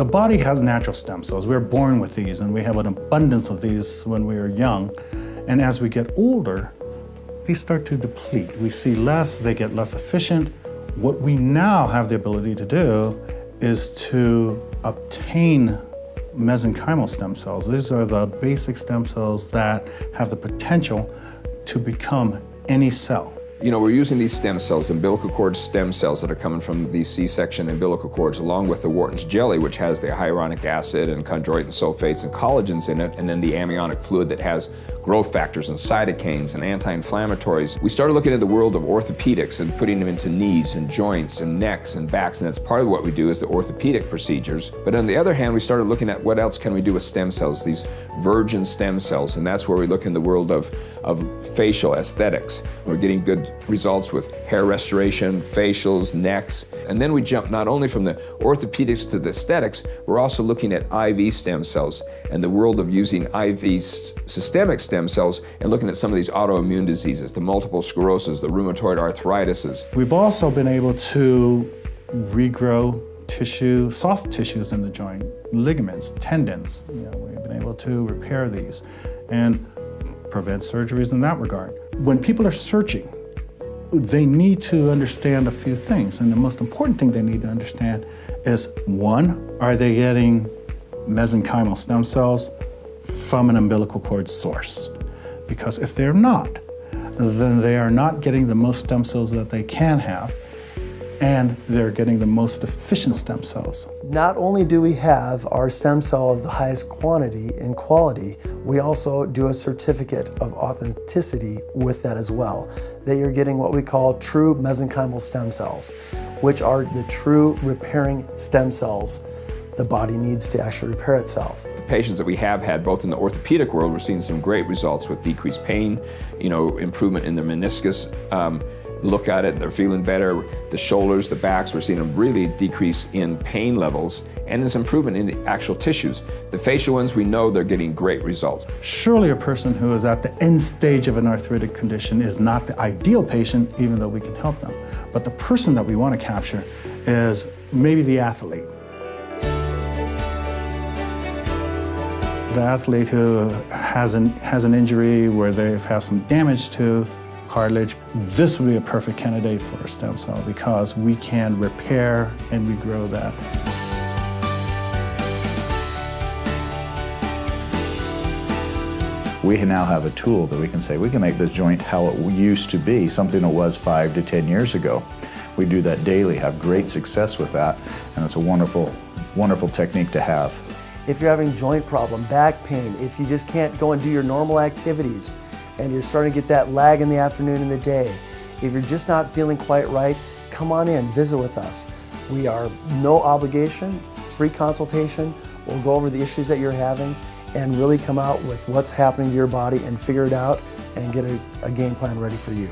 The body has natural stem cells. We're born with these, and we have an abundance of these when we are young. And as we get older, these start to deplete. We see less, they get less efficient. What we now have the ability to do is to obtain mesenchymal stem cells. These are the basic stem cells that have the potential to become any cell. You know, we're using these stem cells, umbilical cord stem cells that are coming from these C-section umbilical cords, along with the Wharton's jelly, which has the hyaluronic acid and chondroitin sulfates and collagens in it, and then the amniotic fluid that has growth factors and cytokines and anti-inflammatories. We started looking at the world of orthopedics and putting them into knees and joints and necks and backs, and that's part of what we do is the orthopedic procedures. But on the other hand, we started looking at what else can we do with stem cells, these virgin stem cells, and that's where we look in the world of facial aesthetics. We're getting good results with hair restoration, facials, necks, and then we jump not only from the orthopedics to the aesthetics, we're also looking at IV stem cells and the world of using IV systemic stem cells and looking at some of these autoimmune diseases, the multiple sclerosis, the rheumatoid arthritises. We've also been able to regrow tissue, soft tissues in the joint, ligaments, tendons. We've been able to repair these and prevent surgeries in that regard. When people are searching, they need to understand a few things, and the most important thing they need to understand is, one, are they getting mesenchymal stem cells from an umbilical cord source? Because if they're not, then they are not getting the most stem cells that they can have, and they're getting the most efficient stem cells. Not only do we have our stem cell of the highest quantity and quality, we also do a certificate of authenticity with that as well, that you're getting what we call true mesenchymal stem cells, which are the true repairing stem cells the body needs to actually repair itself. Patients that we have had both in the orthopedic world, we're seeing some great results with decreased pain, improvement in the meniscus. Look at it, they're feeling better. The shoulders, the backs, we're seeing a really decrease in pain levels, and there's improvement in the actual tissues. The facial ones, we know they're getting great results. Surely a person who is at the end stage of an arthritic condition is not the ideal patient, even though we can help them. But the person that we want to capture is maybe the athlete. The athlete who has an injury where they have some damage to cartilage. This would be a perfect candidate for a stem cell because we can repair and regrow that. We now have a tool that we can say, we can make this joint how it used to be, something that was 5 to 10 years ago. We do that daily, have great success with that, and it's a wonderful, wonderful technique to have. If you're having joint problem, back pain, if you just can't go and do your normal activities, and you're starting to get that lag in the afternoon and the day, if you're just not feeling quite right, come on in, visit with us. We are no obligation, free consultation. We'll go over the issues that you're having and really come out with what's happening to your body and figure it out and get a game plan ready for you.